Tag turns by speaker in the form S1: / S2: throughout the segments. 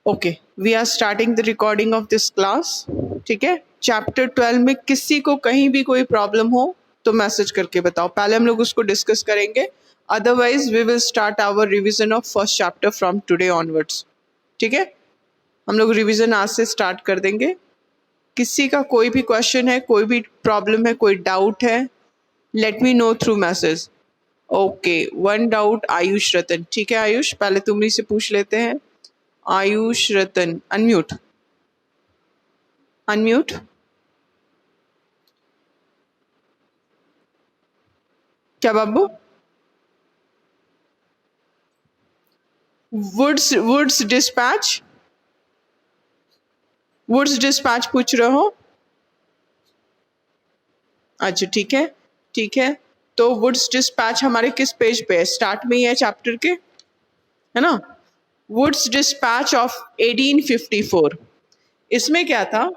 S1: Okay, we are starting the recording of this class. ठीक है, chapter 12 में किसी को कहीं भी कोई प्रॉब्लम हो तो मैसेज करके बताओ. पहले हम लोग उसको डिस्कस करेंगे, otherwise we will start our revision of first chapter from today onwards. ठीक है, हम लोग रिवीजन आज से स्टार्ट कर देंगे. किसी का कोई भी क्वेश्चन है, कोई भी प्रॉब्लम है, कोई डाउट है, let me know through message. Okay, one doubt Ayush Ratan. ठीक है आयुष, पहले तुम ही से पूछ लेते हैं. आयुष रतन, अनम्यूट. अनम्यूट. क्या बाबू? Woods dispatch. वुड्स डिस्पैच पूछ रहे हो? अच्छा ठीक है, ठीक है. तो वुड्स डिस्पैच हमारे किस पेज पे है? स्टार्ट में ही है चैप्टर के, है ना? Wood's despatch of 1854. इसमें क्या था?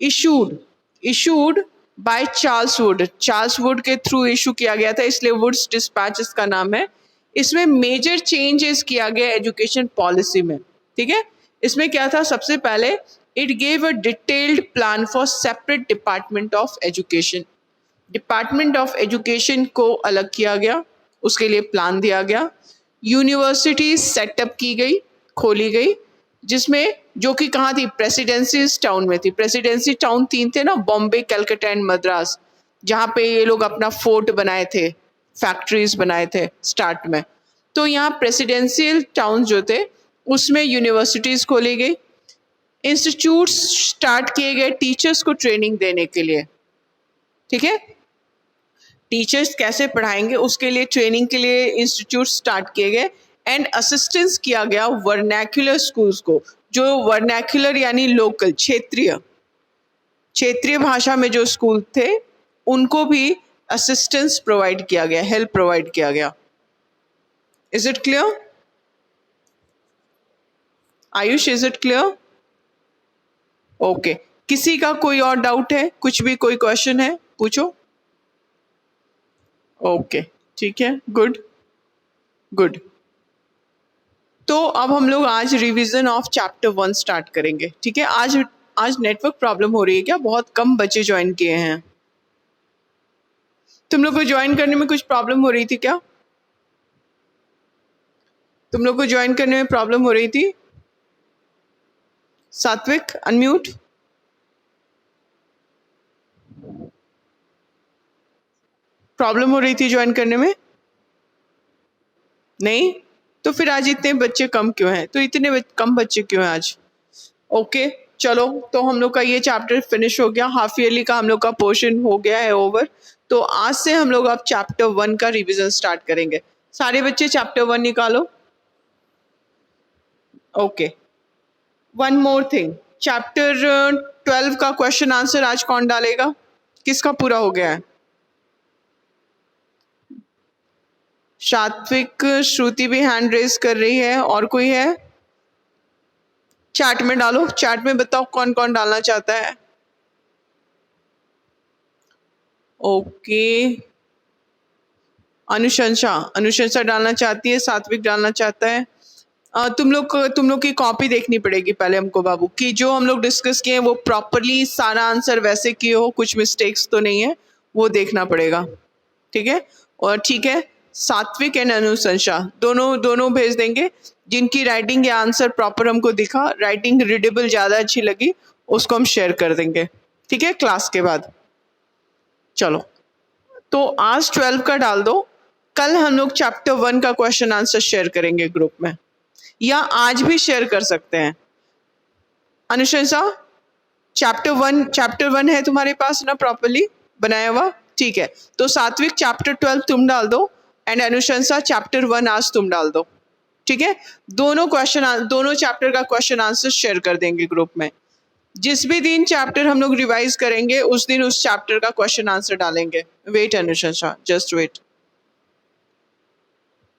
S1: Issued, issued by Charles Wood. Charles Wood के थ्रू इशू किया गया था, इसलिए वुड्स डिस्पैच इसका नाम है. इसमें मेजर चेंजेस किया गया एजुकेशन पॉलिसी में. ठीक है, इसमें क्या था? सबसे पहले it gave a detailed plan for separate department of education. Department of education को अलग किया गया, उसके लिए प्लान दिया गया. यूनिवर्सिटी सेटअप की गई, खोली गई, जिसमें जो कि कहाँ थी? प्रेसिडेंसी टाउन में थी. प्रेसिडेंसी टाउन 3 थे ना, बॉम्बे, कलकत्ता एंड मद्रास, जहाँ पे ये लोग अपना फोर्ट बनाए थे, फैक्ट्रीज बनाए थे स्टार्ट में. तो यहाँ प्रेसिडेंशियल टाउन जो थे उसमें यूनिवर्सिटीज खोली गई, इंस्टीट्यूट स्टार्ट किए गए टीचर्स को ट्रेनिंग देने के लिए. ठीक है, टीचर्स कैसे पढ़ाएंगे उसके लिए ट्रेनिंग के लिए इंस्टीट्यूट स्टार्ट किए गए. एंड असिस्टेंस किया गया वर्नैक्युलर स्कूल्स को. जो वर्नैक्युलर यानी लोकल, क्षेत्रीय, क्षेत्रीय भाषा में जो स्कूल थे उनको भी असिस्टेंस प्रोवाइड किया गया, हेल्प प्रोवाइड किया गया. Is it clear Ayush? Is it clear? Okay, किसी का कोई और डाउट है? कुछ भी कोई क्वेश्चन है पूछो. ओके ठीक है, गुड गुड. तो अब हम लोग आज रिवीजन ऑफ चैप्टर 1 स्टार्ट करेंगे. ठीक है, आज नेटवर्क प्रॉब्लम हो रही है क्या? बहुत कम बच्चे ज्वाइन किए हैं. तुम लोग को ज्वाइन करने में कुछ प्रॉब्लम हो रही थी क्या? तुम लोग को ज्वाइन करने में प्रॉब्लम हो रही थी? सात्विक, अनम्यूट. प्रॉब्लम हो रही थी ज्वाइन करने में? नहीं? तो फिर आज इतने बच्चे कम क्यों हैं? तो इतने कम बच्चे क्यों हैं आज? ओके चलो, तो हम लोग का ये चैप्टर फिनिश हो गया. हाफ ईयरली का हम लोग का पोर्शन हो गया है ओवर. तो आज से हम लोग अब चैप्टर 1 का रिवीजन स्टार्ट करेंगे. सारे बच्चे चैप्टर 1 निकालो. Okay, one more thing, chapter 12 का क्वेश्चन आंसर आज कौन डालेगा? किसका पूरा हो गया है? सात्विक, श्रुति भी हैंड रेज कर रही है. और कोई है? चैट में डालो, चैट में बताओ कौन कौन डालना चाहता है. ओके, अनुशंसा, अनुशंसा डालना चाहती है, सात्विक डालना चाहता है. तुम लोग की कॉपी देखनी पड़ेगी पहले हमको बाबू, कि जो हम लोग डिस्कस किए वो प्रॉपरली सारा आंसर वैसे किए हो, कुछ मिस्टेक्स तो नहीं है, वो देखना पड़ेगा. ठीक है, और ठीक है, सात्विक एंड अनुशंसा दोनों दोनों भेज देंगे. जिनकी राइटिंग या आंसर प्रॉपर हमको दिखा, राइटिंग रीडेबल ज़्यादा अच्छी लगी, उसको हम शेयर कर देंगे. ठीक है, क्लास के बाद. चलो, तो आज 12 का डाल दो. कल हम लोग चैप्टर 1 का क्वेश्चन आंसर शेयर करेंगे ग्रुप में, या आज भी शेयर कर सकते हैं. अनुशंसा, चैप्टर 1 है तुम्हारे पास ना प्रॉपरली बनाया हुआ? ठीक है, तो सात्विक चैप्टर 12 तुम डाल दो, एंड अनुशंसा चैप्टर 1 आज तुम डाल दो. ठीक है, दोनों चैप्टर का क्वेश्चन आंसर शेयर कर देंगे ग्रुप में. जिस भी दिन चैप्टर हम लोग रिवाइज करेंगे उस दिन उस चैप्टर का क्वेश्चन आंसर डालेंगे. वेट अनुशंसा, जस्ट वेट.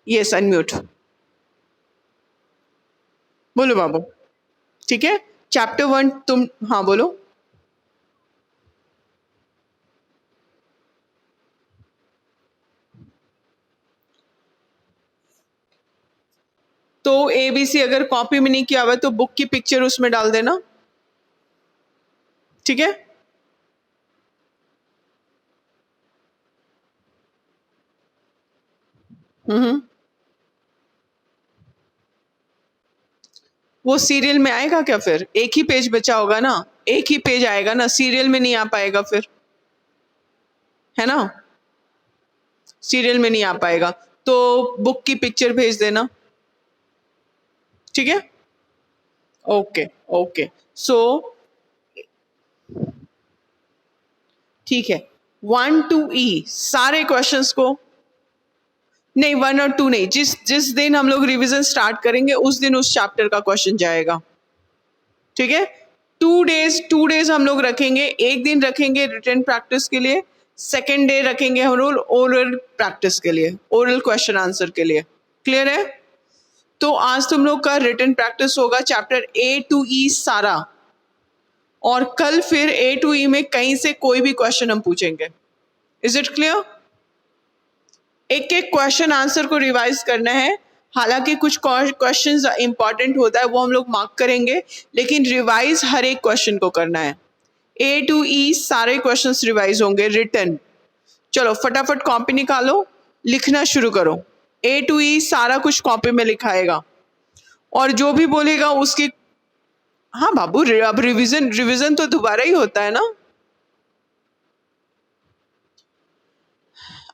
S1: Yes, unmute. बोलो बाबू. ठीक है, चैप्टर 1 तुम, हाँ बोलो. तो ABC अगर कॉपी में नहीं किया हुआ है तो बुक की पिक्चर उसमें डाल देना, ठीक है। वो सीरियल में आएगा क्या? फिर एक ही पेज बचा होगा ना, एक ही पेज आएगा ना, सीरियल में नहीं आ पाएगा फिर, है ना, सीरियल में नहीं आ पाएगा। तो बुक की पिक्चर भेज देना, ठीक है। ओके ओके, सो ठीक है, 1 to E सारे क्वेश्चंस को, नहीं 1 और 2 नहीं, जिस जिस दिन हम लोग रिवीजन स्टार्ट करेंगे उस दिन उस चैप्टर का क्वेश्चन जाएगा, ठीक है। 2 डेज हम लोग रखेंगे, एक दिन रखेंगे रिटन प्रैक्टिस के लिए, सेकेंड डे रखेंगे हम लोग ओरल प्रैक्टिस के लिए, ओरल क्वेश्चन आंसर के लिए, क्लियर है। तो आज तुम लोग का रिटन प्रैक्टिस होगा चैप्टर A to E सारा, और कल फिर A to E में कहीं से कोई भी क्वेश्चन हम पूछेंगे। Is it clear? एक एक क्वेश्चन आंसर को रिवाइज करना है, हालांकि कुछ क्वेश्चंस इंपॉर्टेंट होता है वो हम लोग मार्क करेंगे, लेकिन रिवाइज हर एक क्वेश्चन को करना है। A to E सारे क्वेश्चंस रिवाइज होंगे रिटन। चलो फटाफट कॉपी निकालो, लिखना शुरू करो। A to E सारा कुछ कॉपी में लिखाएगा, और जो भी बोलेगा उसकी, हाँ बाबू अब रिवीजन तो दोबारा ही होता है ना।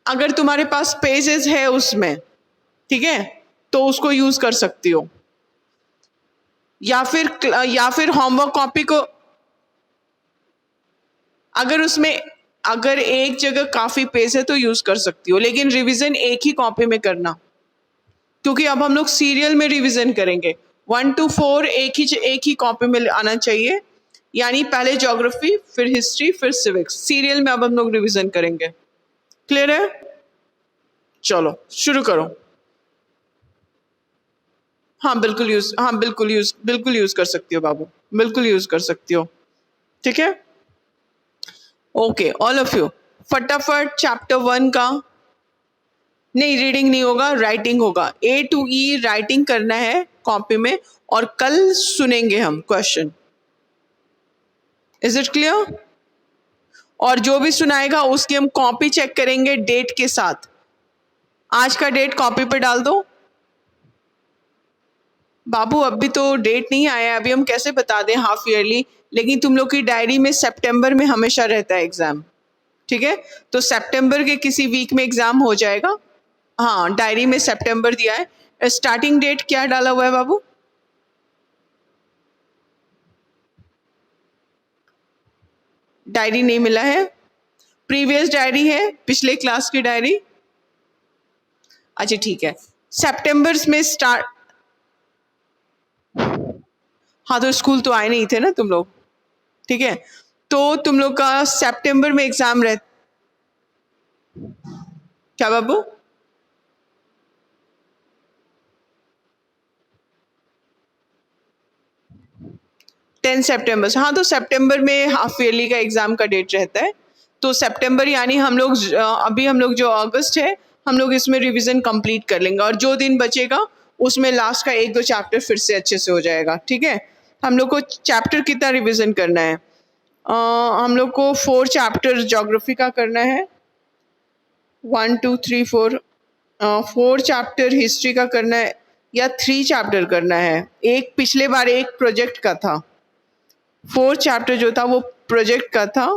S1: अगर तुम्हारे पास पेजेस है उसमें, ठीक है, तो उसको यूज कर सकती हो, या फिर होमवर्क कॉपी को, अगर उसमें अगर एक जगह काफी पेज है तो यूज कर सकती हो, लेकिन रिवीजन एक ही कॉपी में करना, क्योंकि अब हम लोग सीरियल में रिवीजन करेंगे। 1 to 4 एक ही कॉपी में आना चाहिए, यानी पहले ज्योग्राफी फिर हिस्ट्री फिर सिविक्स, सीरियल में अब हम लोग रिवीजन करेंगे, क्लियर है। चलो शुरू करो। हाँ बिल्कुल यूज कर सकती हो बाबू, बिल्कुल यूज कर सकती हो, ठीक है। ओके ऑल ऑफ यू, फटाफट चैप्टर 1 का, नहीं रीडिंग नहीं होगा, राइटिंग होगा। A to E राइटिंग करना है कॉपी में, और कल सुनेंगे हम क्वेश्चन। Is it clear? और जो भी सुनाएगा उसकी हम कॉपी चेक करेंगे डेट के साथ। आज का डेट कॉपी पे डाल दो बाबू, अभी तो डेट नहीं आया, अभी हम कैसे बता दें हाफ ईयरली, लेकिन तुम लोग की डायरी में सितंबर में हमेशा रहता है एग्जाम, ठीक है। तो सितंबर के किसी वीक में एग्जाम हो जाएगा। हाँ डायरी में सितंबर दिया है। स्टार्टिंग डेट क्या डाला हुआ है बाबू? डायरी नहीं मिला है, प्रीवियस डायरी है, पिछले क्लास की डायरी। अच्छा ठीक है, सितंबर में स्टार्ट, हाँ तो स्कूल तो आए नहीं थे ना तुम लोग, ठीक है। तो तुम लोग का सितंबर में एग्जाम रह, क्या बाबू? सितंबर, हाँ तो सितंबर में हाफ ईयरली का एग्जाम का डेट रहता है। तो सितंबर यानी हम लोग अभी हम लोग जो अगस्त है हम लोग इसमें रिवीजन कंप्लीट कर लेंगे, और जो दिन बचेगा उसमें लास्ट का 1-2 चैप्टर फिर से अच्छे से हो जाएगा, ठीक है। हम लोग को चैप्टर कितना रिवीजन करना है? हम लोग को 4 चैप्टर ज्योग्राफी का करना है, 1 2 3 4, 4 चैप्टर हिस्ट्री का करना है, या 3 चैप्टर करना है। एक पिछले बार एक प्रोजेक्ट का था, 4 चैप्टर जो था वो प्रोजेक्ट का था।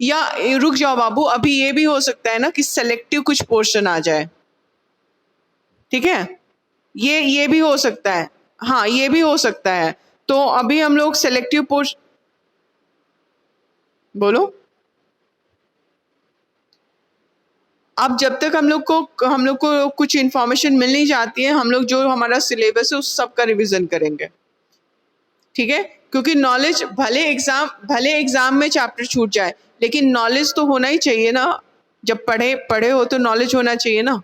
S1: या रुक जाओ बाबू, अभी ये भी हो सकता है ना कि सेलेक्टिव कुछ पोर्शन आ जाए, ठीक है, ये भी हो सकता है, हाँ ये भी हो सकता है। तो अभी हम लोग सेलेक्टिव पोर्शन, बोलो। अब जब तक हम लोग को कुछ इंफॉर्मेशन मिल नहीं जाती है, हम लोग जो हमारा सिलेबस है उस सब का रिवीजन करेंगे, ठीक है। क्योंकि नॉलेज, भले एग्जाम में चैप्टर छूट जाए, लेकिन नॉलेज तो होना ही चाहिए ना, जब पढ़े हो तो नॉलेज होना चाहिए ना,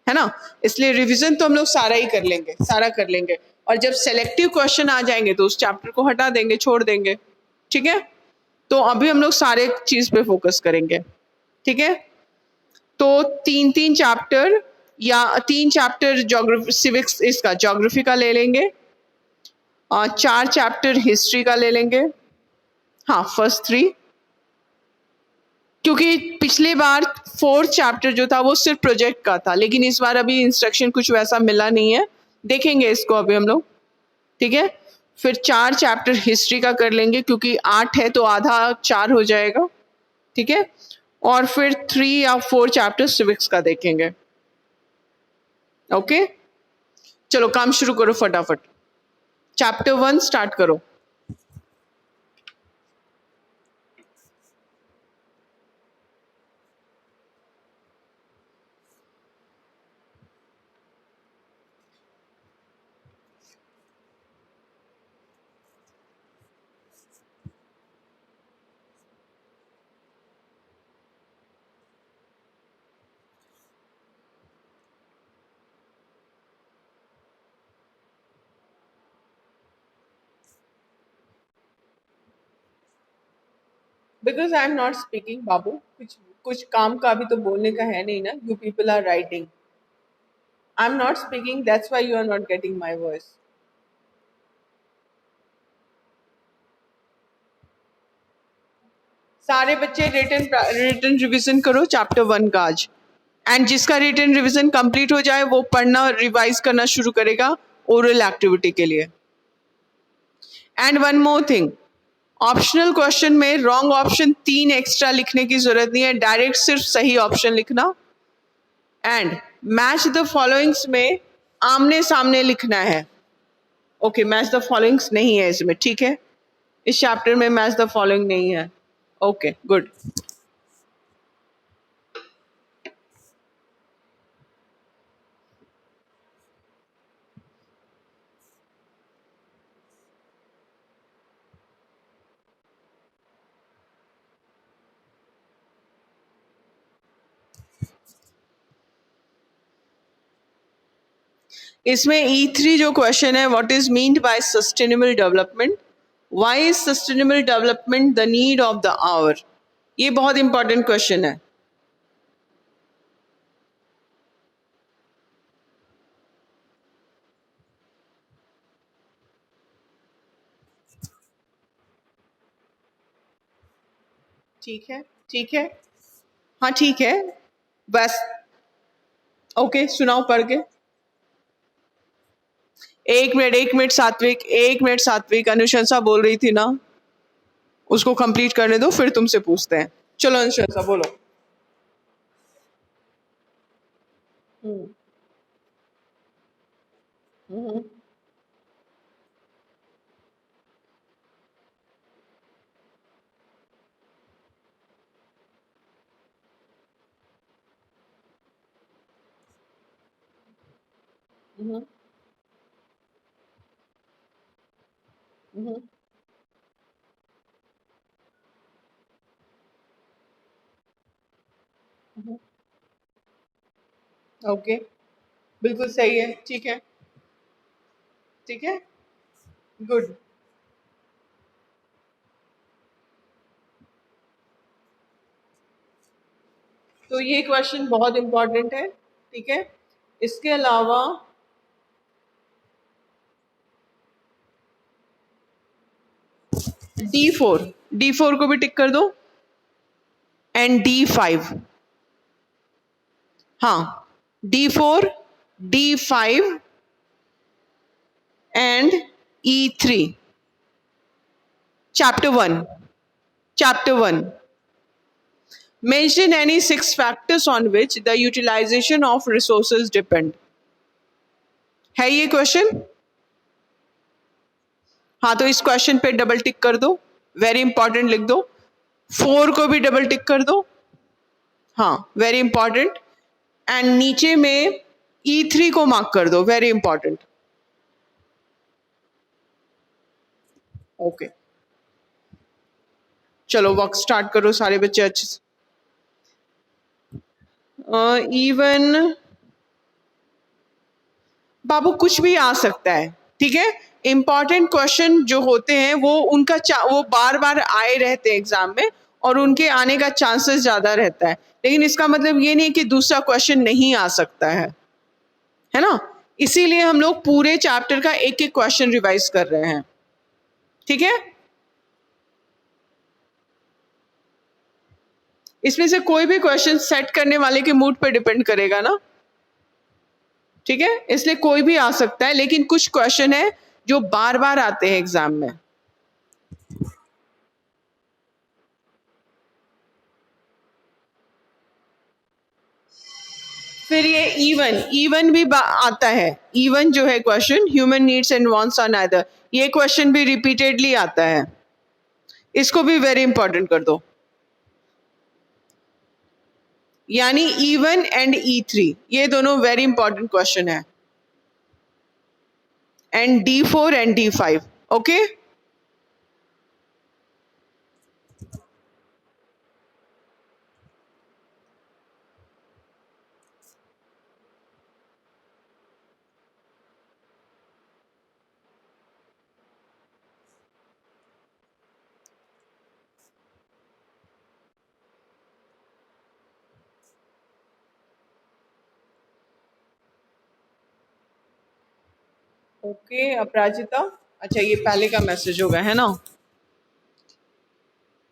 S1: है ना। इसलिए रिवीजन तो हम लोग सारा ही कर लेंगे, सारा कर लेंगे, और जब सेलेक्टिव क्वेश्चन आ जाएंगे तो उस चैप्टर को हटा देंगे, छोड़ देंगे, ठीक है। तो अभी हम लोग सारे चीज पे फोकस करेंगे, ठीक है। तो 3-3 चैप्टर या 3 चैप्टर ज्योग्राफी सिविक्स इसका ज्योग्राफी का ले लेंगे, 4 चैप्टर हिस्ट्री का ले लेंगे, हाँ फर्स्ट 3, क्योंकि पिछली बार 4th चैप्टर जो था वो सिर्फ प्रोजेक्ट का था, लेकिन इस बार अभी इंस्ट्रक्शन कुछ वैसा मिला नहीं है, देखेंगे इसको अभी हम लोग, ठीक है। फिर 4 चैप्टर हिस्ट्री का कर लेंगे क्योंकि 8 है तो आधा 4 हो जाएगा, ठीक है। और फिर 3 या 4 चैप्टर सिविक्स का देखेंगे, ओके। चलो काम शुरू करो फटाफट, चैप्टर 1 स्टार्ट करो। Because I am not speaking बाबू, कुछ कुछ काम का अभी तो बोलने का है नहीं ना, you people are writing, I am not speaking, that's why you are not getting my voice. सारे बच्चे रिटन रिवीजन करो चैप्टर 1 का आज, एंड जिसका रिटन रिवीजन कंप्लीट हो जाए वो पढ़ना रिवाइज करना शुरू करेगा ओरल एक्टिविटी के लिए। And one more thing, optional question में रॉन्ग ऑप्शन 3 एक्स्ट्रा लिखने की जरूरत नहीं है, डायरेक्ट सिर्फ सही ऑप्शन लिखना। एंड मैच द फॉलोइंग्स में आमने सामने लिखना है, ओके। मैच द फॉलोइंग्स नहीं है इसमें, ठीक है, इस चैप्टर में मैच द फॉलोइंग नहीं है, ओके गुड। इसमें E3 जो क्वेश्चन है, what is meant by sustainable development, why is sustainable development the need of the hour, ये बहुत इंपॉर्टेंट क्वेश्चन है। ठीक है, ठीक है, हाँ ठीक है, बस ओके सुनाओ पढ़ के। एक मिनट सात्विक, एक मिनट सात्विक, अनुशंसा बोल रही थी ना, उसको कंप्लीट करने दो फिर तुमसे पूछते हैं। चलो अनुशंसा बोलो। हम्म हम्म हम्म हम्म हम्म, ओके बिल्कुल सही है, ठीक है, ठीक है, गुड। तो ये क्वेश्चन बहुत इंपॉर्टेंट है, ठीक है। इसके अलावा D4 को भी टिक कर दो, एंड D5, हाँ D4, D5 and E3, chapter 1 mention any 6 factors on which the utilization of resources depend, है ये क्वेश्चन। हाँ तो इस क्वेश्चन पे डबल टिक कर दो, वेरी इंपॉर्टेंट लिख दो। 4 को भी डबल टिक कर दो, हाँ वेरी इंपॉर्टेंट। एंड नीचे में E3 को मार्क कर दो, वेरी इंपॉर्टेंट, ओके। चलो वर्क स्टार्ट करो सारे बच्चे अच्छे से। इवन बाबू कुछ भी आ सकता है, ठीक है। इंपॉर्टेंट क्वेश्चन जो होते हैं वो उनका वो बार बार आए रहते हैं एग्जाम में और उनके आने का चांसेस ज्यादा रहता है, लेकिन इसका मतलब ये नहीं कि दूसरा क्वेश्चन नहीं आ सकता है, है ना। इसीलिए हम लोग पूरे चैप्टर का एक एक क्वेश्चन रिवाइज कर रहे हैं, ठीक है। इसमें से कोई भी क्वेश्चन सेट करने वाले के मूड पर डिपेंड करेगा ना, ठीक है। इसलिए कोई भी आ सकता है, लेकिन कुछ क्वेश्चन है जो बार बार आते हैं एग्जाम में। फिर ये इवन भी आता है। इवन जो है question, human needs and wants are neither, ये क्वेश्चन भी रिपीटेडली आता है, इसको भी वेरी इंपॉर्टेंट कर दो। यानी E1 एंड E3 ये दोनों वेरी इंपॉर्टेंट क्वेश्चन है, and D4 and D5, okay. Okay Aparajita, अच्छा ये पहले का मैसेज होगा, है ना।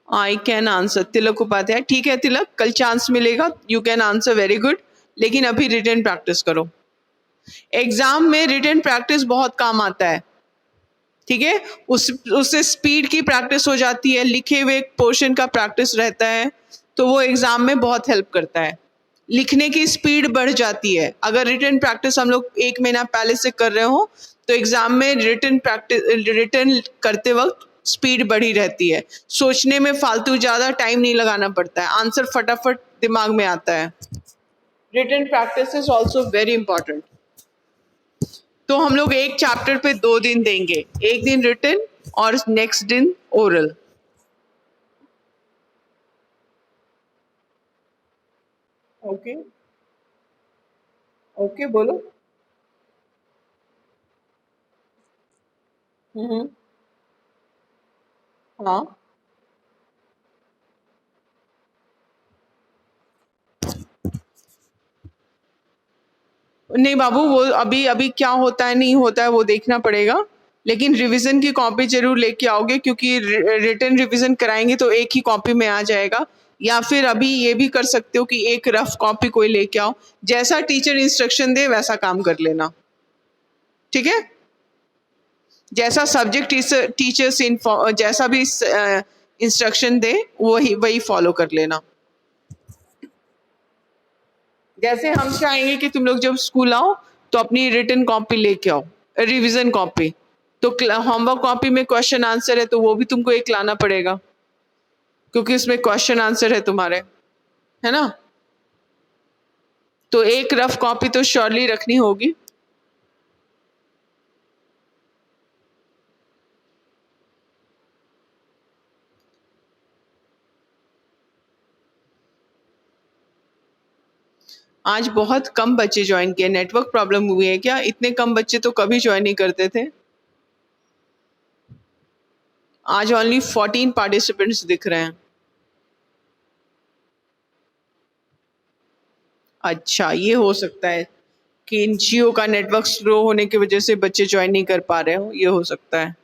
S1: I can answer, Tilak Upadhyay, ठीक है तिलक, कल चांस मिलेगा, you can answer, very good. लेकिन अभी रिटन प्रैक्टिस करो, एग्जाम में रिटन प्रैक्टिस बहुत काम आता है, ठीक है। उससे स्पीड की प्रैक्टिस हो जाती है, लिखे हुए पोर्शन का प्रैक्टिस रहता है, तो वो एग्जाम में बहुत हेल्प करता है। लिखने की स्पीड बढ़ जाती है अगर रिटन प्रैक्टिस हम लोग 1 महीना पहले से कर रहे हो, तो एग्जाम में रिटन करते वक्त स्पीड बढ़ी रहती है, सोचने में फालतू ज़्यादा टाइम नहीं लगाना पड़ता है, आंसर फटाफट दिमाग में आता है। Written practice is also very important. तो हम लोग एक चैप्टर पे 2 दिन देंगे, एक दिन रिटन और नेक्स्ट दिन ओरल। ओके ओके बोलो। हम्म, हाँ नहीं बाबू, वो अभी अभी क्या होता है नहीं होता है वो देखना पड़ेगा, लेकिन रिवीजन की कॉपी जरूर लेके आओगे, क्योंकि रिटन रिवीजन कराएंगे तो एक ही कॉपी में आ जाएगा। या फिर अभी ये भी कर सकते हो कि एक रफ कॉपी कोई लेके आओ, जैसा टीचर इंस्ट्रक्शन दे वैसा काम कर लेना, ठीक है। जैसा सब्जेक्ट टीचर्स जैसा भी इंस्ट्रक्शन दे वही वही फॉलो कर लेना। जैसे हम चाहेंगे कि तुम लोग जब स्कूल आओ तो अपनी रिटन कॉपी लेके आओ, रिवीजन कॉपी, तो होमवर्क कॉपी में क्वेश्चन आंसर है तो वो भी तुमको एक लाना पड़ेगा, क्योंकि उसमें क्वेश्चन आंसर है तुम्हारे, है ना। तो एक रफ कॉपी तो श्योरली रखनी होगी। आज बहुत कम बच्चे ज्वाइन किए, नेटवर्क प्रॉब्लम हुई है क्या? इतने कम बच्चे तो कभी ज्वाइन नहीं करते थे। आज ओनली 14 पार्टिसिपेंट्स दिख रहे हैं। अच्छा ये हो सकता है कि इन जियो का नेटवर्क स्लो होने की वजह से बच्चे ज्वाइन नहीं कर पा रहे हो, ये हो सकता है।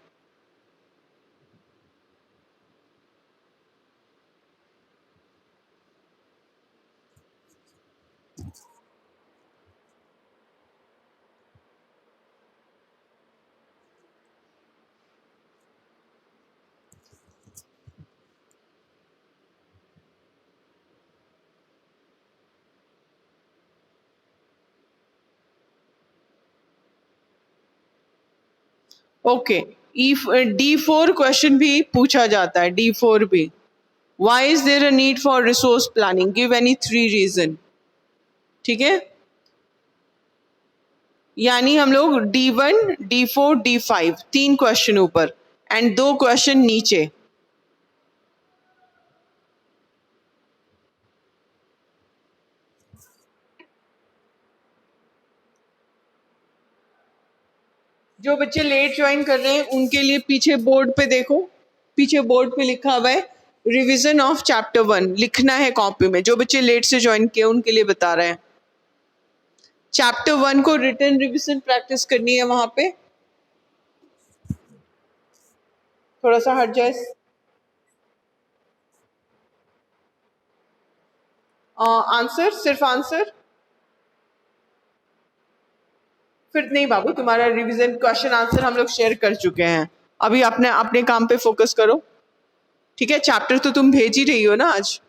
S1: ओके, D4 क्वेश्चन भी पूछा जाता है, D4 भी। Why is there a need for resource planning, give any 3 reason, ठीक है। यानी हम लोग D1, D4, D5 3 क्वेश्चन ऊपर एंड 2 क्वेश्चन नीचे। जो बच्चे लेट ज्वाइन कर रहे हैं उनके लिए पीछे बोर्ड पे देखो, पीछे बोर्ड पे लिखा हुआ है रिवीजन ऑफ चैप्टर 1, लिखना है कॉपी में। जो बच्चे लेट से ज्वाइन किए उनके लिए बता रहे हैं। चैप्टर 1 को रिटन रिविजन प्रैक्टिस करनी है वहां पे। थोड़ा सा हट जाए। आंसर, सिर्फ आंसर। फिर नहीं बाबू, तुम्हारा रिवीजन क्वेश्चन आंसर हम लोग शेयर कर चुके हैं। अभी अपने अपने काम पे फोकस करो, ठीक है? चैप्टर तो तुम भेज ही रही हो ना आज।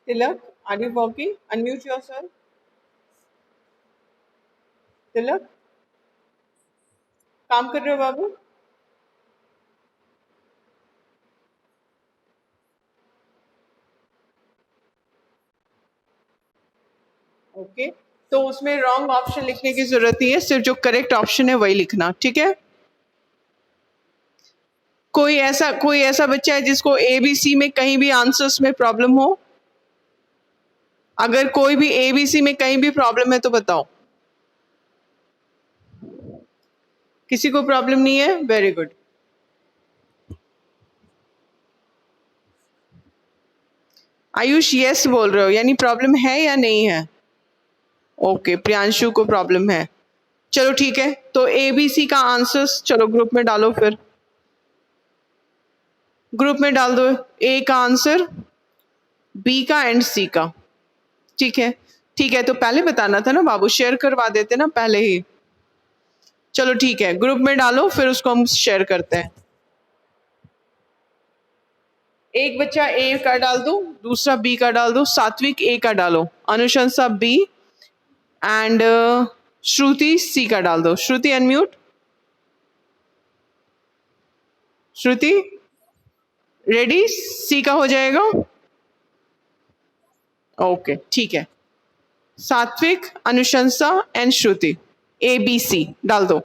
S1: Tilak, are you working? Unmute yourself. Tilak, काम कर रहे हो बाबू? ओके, तो उसमें रॉन्ग ऑप्शन लिखने की जरूरत नहीं है, सिर्फ जो करेक्ट ऑप्शन है वही लिखना, ठीक है? कोई ऐसा बच्चा है जिसको एबीसी में कहीं भी आंसर्स में प्रॉब्लम हो? अगर कोई भी एबीसी में कहीं भी प्रॉब्लम है तो बताओ। किसी को प्रॉब्लम नहीं है? Very good. आयुष यस बोल रहे हो, यानी प्रॉब्लम है या नहीं है? ओके, प्रियांशु को प्रॉब्लम है। चलो ठीक है, तो एबीसी का आंसर्स चलो ग्रुप में डालो, फिर ग्रुप में डाल दो। ए का आंसर, बी का एंड सी का। ठीक है, ठीक है, तो पहले बताना था ना बाबू, शेयर करवा देते ना पहले ही। चलो ठीक है, ग्रुप में डालो, फिर उसको हम शेयर करते हैं। एक बच्चा ए का डाल दो, दूसरा बी का डाल दो। सात्विक ए का डालो, अनुशंसा बी, एंड श्रुति सी का डाल दो। श्रुति अनम्यूट। श्रुति रेडी? सी का हो जाएगा। ओके ठीक है, सात्विक, अनुशंसा and Shruti, A B C डाल दो।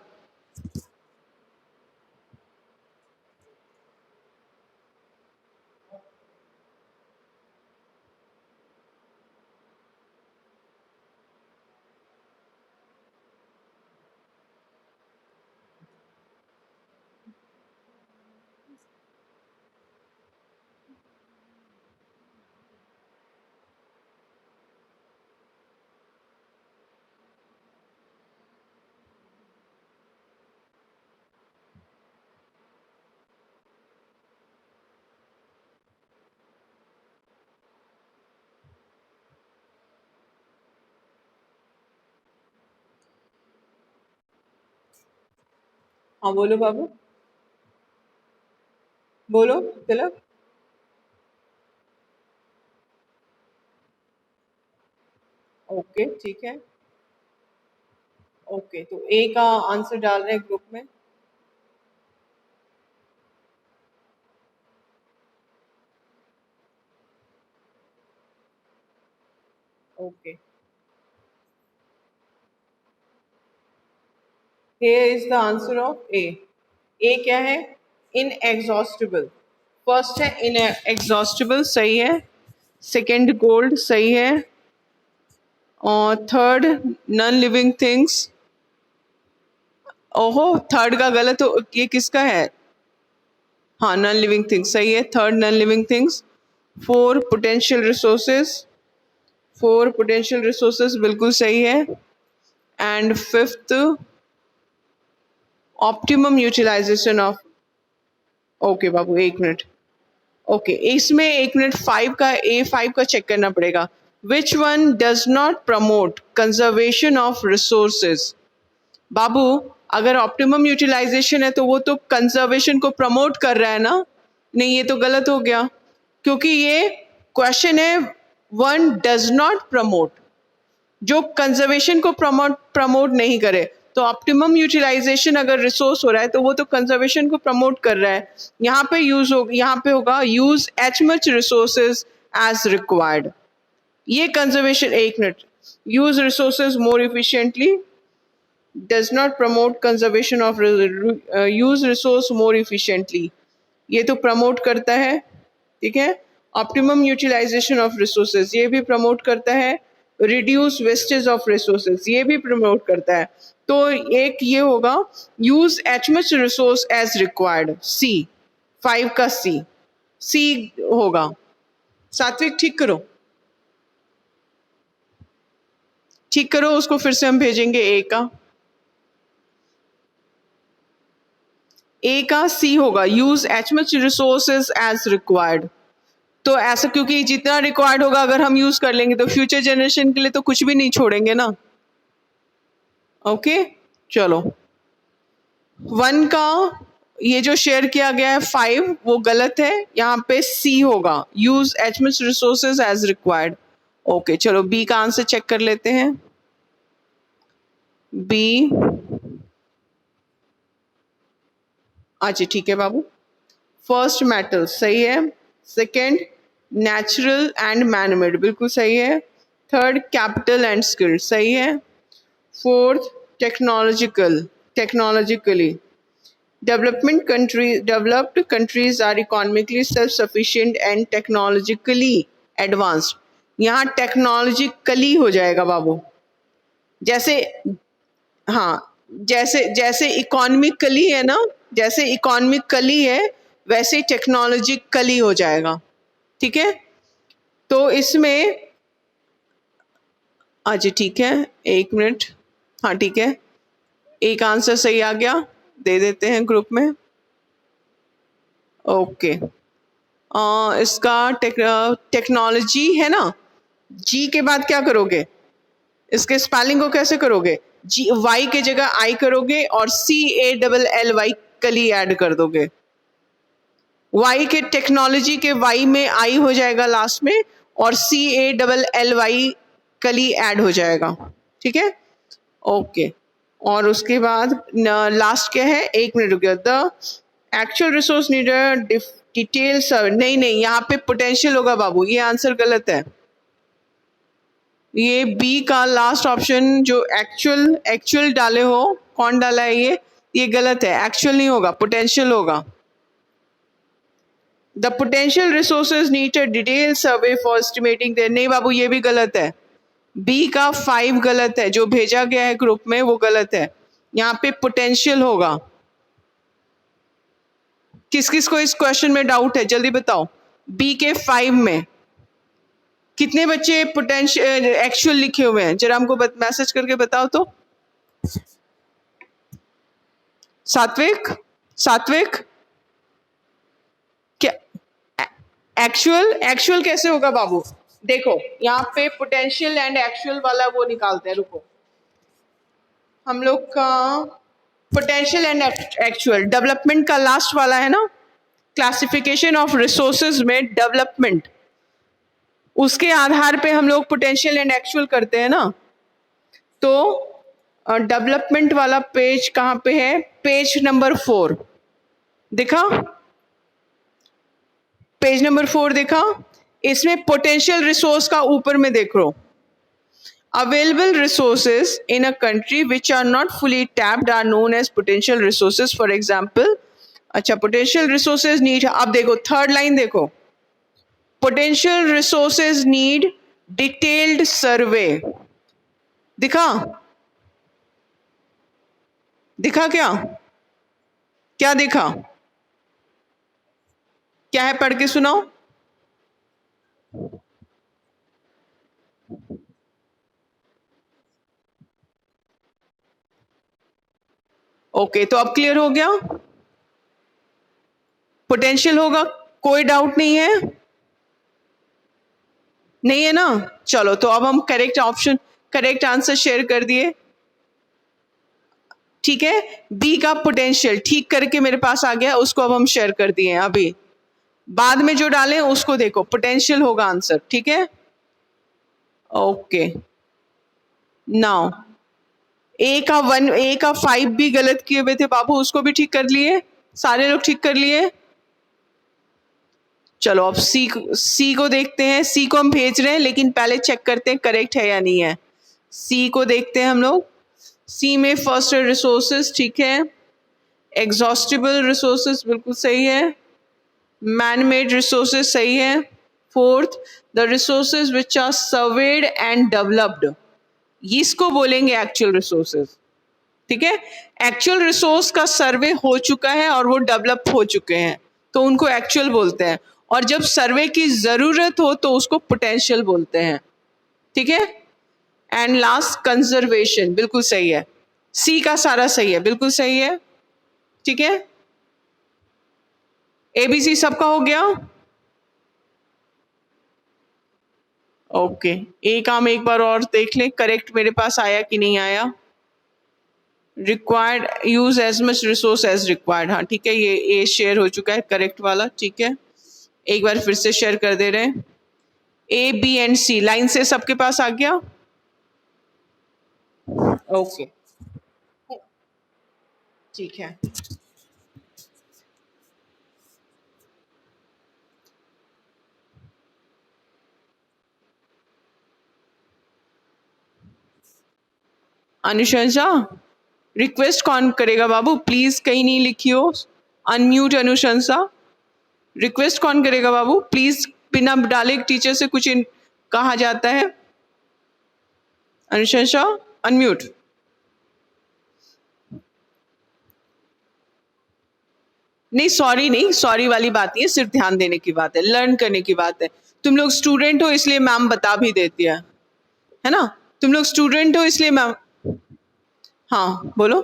S1: हाँ बोलो बाबू, बोलो तिलक। ओके ठीक है, ओके, तो ए का आंसर डाल रहे हैं ग्रुप में। Okay, here is the answer of A. A क्या है? इनएग्जॉस्टिबल। फर्स्ट है इनएग्जॉस्टिबल, सही है। सेकंड गोल्ड, सही है। और थर्ड नॉन लिविंग थिंग्स, ओहो थर्ड का गलत हो, ये किसका है? हाँ नॉन लिविंग थिंग्स सही है, third non living things. Four potential resources, four potential resources बिल्कुल सही है। And fifth optimum utilization of, okay बाबू एक मिनट, ओके इसमें एक मिनट, फाइव का A5 का चेक करना पड़ेगा। Which one does not promote conservation of resources? बाबू अगर ऑप्टिमम यूटिलाइजेशन है तो वो तो कंजर्वेशन को प्रमोट कर रहा है ना। नहीं ये तो गलत हो गया, क्योंकि ये क्वेश्चन है वन डज नॉट प्रमोट, जो कंजर्वेशन को प्रमोट नहीं करे। तो ऑप्टिमम यूटिलाइजेशन अगर रिसोर्स हो रहा है तो वो तो कंजर्वेशन को प्रमोट कर रहा है। यहाँ पे यहाँ पे होगा use as much resources as required. ये कंजर्वेशन, एक minute, use resources more efficiently does not promote conservation of, use resource more efficiently, ये तो प्रमोट करता है, ठीक है। ऑप्टिमम यूटिलाइजेशन ऑफ रिसोर्सेज ये भी प्रमोट करता है। रिड्यूस वेस्टेज ऑफ रिसोर्सेज ये भी प्रमोट करता है। तो एक ये होगा use as much resource as required, C, 5 का सी होगा। सात्विक ठीक करो, ठीक करो उसको, फिर से हम भेजेंगे ए का सी होगा, use as much resources as required. तो ऐसा क्योंकि जितना रिक्वायर्ड होगा अगर हम यूज कर लेंगे तो फ्यूचर जनरेशन के लिए तो कुछ भी नहीं छोड़ेंगे ना। ओके चलो, 1 का ये जो शेयर किया गया है 5 वो गलत है, यहाँ पे सी होगा, use as much resources as required. Okay चलो बी का आंसर चेक कर लेते हैं। बी, अच्छा ठीक है बाबू, फर्स्ट मेटल सही है। सेकंड नेचुरल एंड मैनमेड बिल्कुल सही है। थर्ड कैपिटल एंड स्किल सही है। Fourth technologically, developed countries are economically self sufficient and technologically advanced. यहाँ टेक्नोलॉजिकली हो जाएगा बाबू, जैसे हाँ जैसे जैसे इकोनॉमिकली है ना, जैसे इकोनॉमिकली है वैसे टेक्नोलॉजिकली हो जाएगा, ठीक है। तो इसमें अच्छा ठीक है, एक मिनट, हाँ ठीक है, एक आंसर सही आ गया, दे देते हैं ग्रुप में। ओके इसका टेक्नोलॉजी है ना, जी के बाद क्या करोगे, इसके स्पेलिंग को कैसे करोगे, जी वाई के जगह आई करोगे और CALLY कली ऐड कर दोगे। वाई के टेक्नोलॉजी के वाई में आई हो जाएगा लास्ट में और CALLY कली ऐड हो जाएगा, ठीक है। ओके और उसके बाद लास्ट क्या है, एक मिनट रुकिए, the actual resource needed detail survey, नहीं यहाँ पे पोटेंशियल होगा बाबू, ये आंसर गलत है। ये बी का लास्ट ऑप्शन जो एक्चुअल डाले हो, कौन डाला है ये गलत है, एक्चुअल नहीं होगा, पोटेंशियल होगा। The potential resources need a detail survey for estimating their, नहीं बाबू ये भी गलत है, बी का 5 गलत है, जो भेजा गया है ग्रुप में वो गलत है, यहाँ पे पोटेंशियल होगा। किस किस को इस क्वेश्चन में डाउट है जल्दी बताओ, बी के 5 में कितने बच्चे पोटेंशियल एक्चुअल लिखे हुए हैं, जरा हमको मैसेज करके बताओ तो। सात्विक क्या एक्चुअल कैसे होगा बाबू, देखो यहाँ पे पोटेंशियल एंड एक्चुअल वाला वो निकालते हैं, रुको हम लोग का पोटेंशियल एंड एक्चुअल, डेवलपमेंट का लास्ट वाला है ना, क्लासिफिकेशन ऑफ रिसोर्सेज में डेवलपमेंट, उसके आधार पे हम लोग पोटेंशियल एंड एक्चुअल करते हैं ना। तो डेवलपमेंट वाला पेज कहाँ पे है? पेज नंबर 4 देखा? पेज नंबर 4 देखा? इसमें पोटेंशियल रिसोर्स का ऊपर में देख लो, available resources in a country which are not fully tapped are known as potential resources. For example, अच्छा potential resources need, अब देखो थर्ड लाइन देखो, potential resources need detailed survey. दिखा? दिखा क्या? क्या दिखा? क्या है, पढ़ के सुनाओ। ओके, तो अब क्लियर हो गया? पोटेंशियल होगा, कोई डाउट नहीं है? नहीं है ना? चलो, तो अब हम correct option, correct answer share कर दिए। ठीक है, बी का पोटेंशियल ठीक करके मेरे पास आ गया, उसको अब हम शेयर कर दिए हैं। अभी बाद में जो डालें उसको देखो, पोटेंशियल होगा आंसर। ठीक है, ओके। नाउ ए का 5 भी गलत किए हुए थे बाबू, उसको भी ठीक कर लिए, सारे लोग ठीक कर लिए। चलो अब सी को देखते हैं। सी को हम भेज रहे हैं, लेकिन पहले चेक करते हैं करेक्ट है या नहीं है। सी को देखते हैं हम लोग। सी में फर्स्ट रिसोर्सेज ठीक है, एग्जॉस्टिबल रिसोर्सेज बिल्कुल सही है, मैन मेड रिसोर्सेज सही है। Fourth, the resources which are surveyed and developed, इसको बोलेंगे एक्चुअल रिसोर्सेज। ठीक है, एक्चुअल रिसोर्स का सर्वे हो चुका है और वो डेवलप हो चुके हैं, तो उनको एक्चुअल बोलते हैं। और जब सर्वे की जरूरत हो तो उसको पोटेंशियल बोलते हैं। ठीक है, एंड लास्ट कंजर्वेशन, बिल्कुल सही है। सी का सारा सही है, बिल्कुल सही है। ठीक है, एबीसी सबका हो गया। ओके, एक हम एक बार और देख लें करेक्ट मेरे पास आया कि नहीं आया। Required, use as much resource as required, हाँ ठीक है, ये शेयर हो चुका है करेक्ट वाला। ठीक है, एक बार फिर से शेयर कर दे रहे हैं। A B and C line से सबके पास आ गया। ओके, ठीक है। अनुशंसा, रिक्वेस्ट कौन करेगा बाबू? प्लीज कहीं नहीं लिखी हो, अनम्यूट अनुशंसा। रिक्वेस्ट कौन करेगा बाबू? प्लीज बिना डाले टीचर से कुछ कहा जाता है। अनुशंसा अनम्यूट। नहीं, सॉरी नहीं, सॉरी वाली बात नहीं है, सिर्फ ध्यान देने की बात है, लर्न करने की बात है। तुम लोग स्टूडेंट हो इसलिए मैम बता भी देती है ना? तुम लोग स्टूडेंट हो इसलिए मैम, हाँ बोलो।